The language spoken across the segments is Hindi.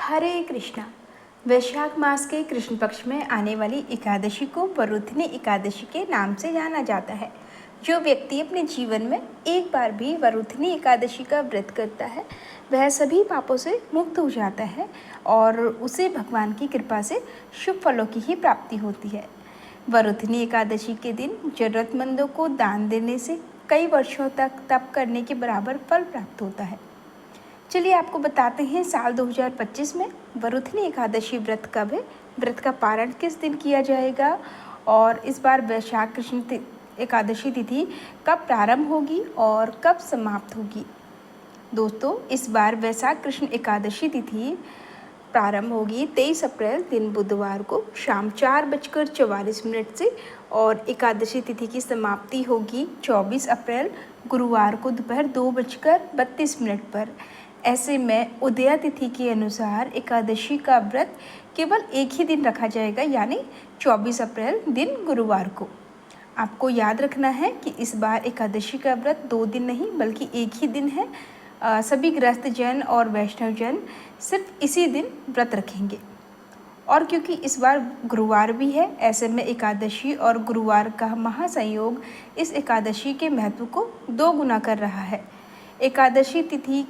हरे कृष्णा। वैशाख मास के कृष्ण पक्ष में आने वाली एकादशी को वरुथिनी एकादशी के नाम से जाना जाता है। जो व्यक्ति अपने जीवन में एक बार भी वरुथिनी एकादशी का व्रत करता है वह सभी पापों से मुक्त हो जाता है और उसे भगवान की कृपा से शुभ फलों की ही प्राप्ति होती है। वरुथिनी एकादशी के दिन जरूरतमंदों को दान देने से कई वर्षों तक तप करने के बराबर फल प्राप्त होता है। चलिए आपको बताते हैं साल 2025 में वरुथिनी एकादशी व्रत कब है, व्रत का पारण किस दिन किया जाएगा और इस बार वैशाख कृष्ण एकादशी तिथि कब प्रारंभ होगी और कब समाप्त होगी। दोस्तों, इस बार वैशाख कृष्ण एकादशी तिथि प्रारंभ होगी 23 अप्रैल दिन बुधवार को शाम 4:44 से और एकादशी तिथि की समाप्ति होगी 24 अप्रैल गुरुवार को दोपहर 2:32 पर। ऐसे में उदया तिथि के अनुसार एकादशी का व्रत केवल एक ही दिन रखा जाएगा, यानी 24 अप्रैल दिन गुरुवार को। आपको याद रखना है कि इस बार एकादशी का व्रत 2 दिन नहीं बल्कि एक ही दिन है। सभी गृहस्थ जन और वैष्णव जन सिर्फ इसी दिन व्रत रखेंगे। और क्योंकि इस बार गुरुवार भी है, ऐसे में एकादशी और गुरुवार का महासंयोग इस एकादशी के महत्व को 2 गुना कर रहा है। एकादशी तिथि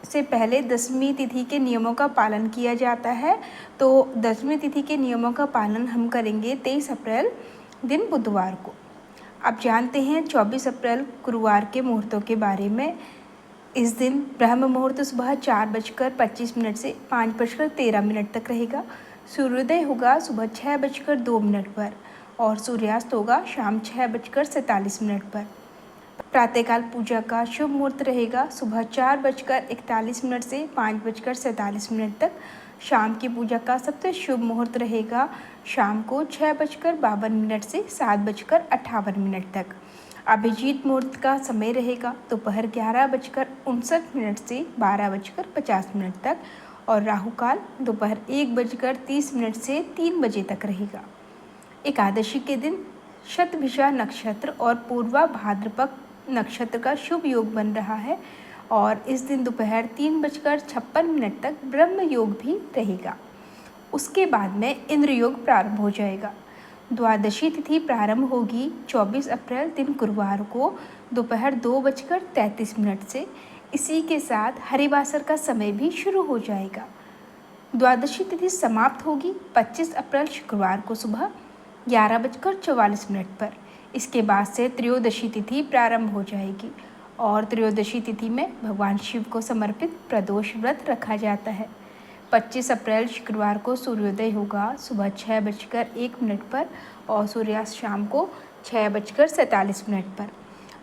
से पहले दशमी तिथि के नियमों का पालन किया जाता है, तो दशमी तिथि के नियमों का पालन हम करेंगे 23 अप्रैल दिन बुधवार को। अब जानते हैं 24 अप्रैल गुरुवार के मुहूर्तों के बारे में। इस दिन ब्रह्म मुहूर्त सुबह 4:25 से 5:13 तक रहेगा। सूर्योदय होगा सुबह 6:02 पर और सूर्यास्त होगा शाम 6:47 पर। प्रातःकाल पूजा का शुभ मुहूर्त रहेगा सुबह 4:41 से 5:47 तक। शाम की पूजा का सबसे शुभ मुहूर्त रहेगा शाम को 6:52 से 7:58 तक। अभिजीत मुहूर्त का समय रहेगा दोपहर 11:59 से 12:50 तक और राहु काल दोपहर 1:30 से 3 बजे तक रहेगा। एकादशी के दिन शतभिषा नक्षत्र और पूर्वा भाद्रपद नक्षत्र का शुभ योग बन रहा है और इस दिन दोपहर 3:56 तक ब्रह्म योग भी रहेगा। उसके बाद में इंद्र योग प्रारंभ हो जाएगा। द्वादशी तिथि प्रारंभ होगी 24 अप्रैल दिन गुरुवार को दोपहर 2:33 से। इसी के साथ हरिवासर का समय भी शुरू हो जाएगा। द्वादशी तिथि समाप्त होगी 25 अप्रैल शुक्रवार को सुबह 11:44 पर। इसके बाद से त्रयोदशी तिथि प्रारंभ हो जाएगी और त्रयोदशी तिथि में भगवान शिव को समर्पित प्रदोष व्रत रखा जाता है। 25 अप्रैल शुक्रवार को सूर्योदय होगा सुबह 6:01 पर और सूर्यास्त शाम को 6:47 पर।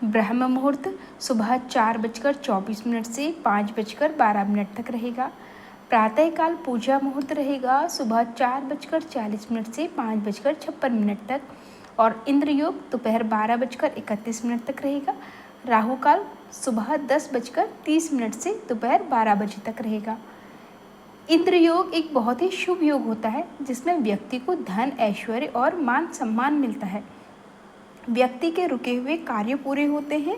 ब्रह्म मुहूर्त सुबह 4:24 से 5:12 तक रहेगा। प्रातःकाल पूजा मुहूर्त रहेगा सुबह 4:40 से 5:56 तक और इंद्र योग दोपहर 12:31 तक रहेगा। राहु काल सुबह 10:30 से दोपहर 12 बजे तक रहेगा। इंद्र योग एक बहुत ही शुभ योग होता है जिसमें व्यक्ति को धन, ऐश्वर्य और मान सम्मान मिलता है। व्यक्ति के रुके हुए कार्य पूरे होते हैं,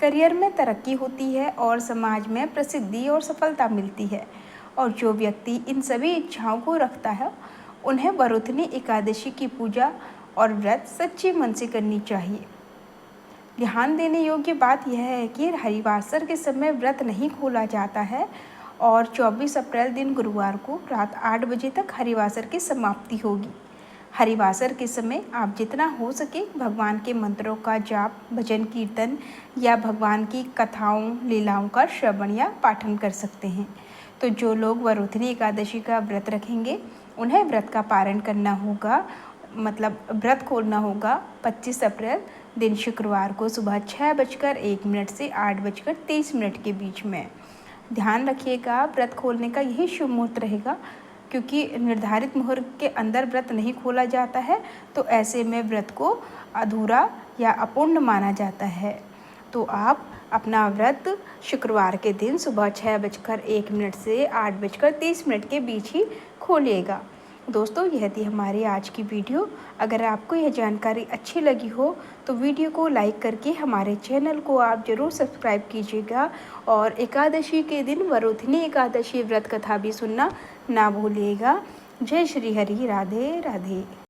करियर में तरक्की होती है और समाज में प्रसिद्धि और सफलता मिलती है। और जो व्यक्ति इन सभी इच्छाओं को रखता है उन्हें वरुथिनी एकादशी की पूजा और व्रत सच्चे मन से करनी चाहिए। ध्यान देने योग्य बात यह है कि हरिवासर के समय व्रत नहीं खोला जाता है और 24 अप्रैल दिन गुरुवार को रात 8 बजे तक हरिवासर की समाप्ति होगी। हरिवासर के समय आप जितना हो सके भगवान के मंत्रों का जाप, भजन कीर्तन या भगवान की कथाओं, लीलाओं का श्रवण या पाठन कर सकते हैं। तो जो लोग वरुथिनी एकादशी का व्रत रखेंगे उन्हें व्रत का पारण करना होगा, मतलब व्रत खोलना होगा 25 अप्रैल दिन शुक्रवार को सुबह 6:01 से 8:23 के बीच में। ध्यान रखिएगा, व्रत खोलने का यही शुभ मुहूर्त रहेगा क्योंकि निर्धारित मुहूर्त के अंदर व्रत नहीं खोला जाता है तो ऐसे में व्रत को अधूरा या अपूर्ण माना जाता है। तो आप अपना व्रत शुक्रवार के दिन सुबह 6:01 से 8:30 के बीच ही खोलिएगा। दोस्तों, यह थी हमारी आज की वीडियो। अगर आपको यह जानकारी अच्छी लगी हो तो वीडियो को लाइक करके हमारे चैनल को आप ज़रूर सब्सक्राइब कीजिएगा और एकादशी के दिन वरुथिनी एकादशी व्रत कथा भी सुनना ना भूलिएगा। जय श्री हरि। राधे राधे।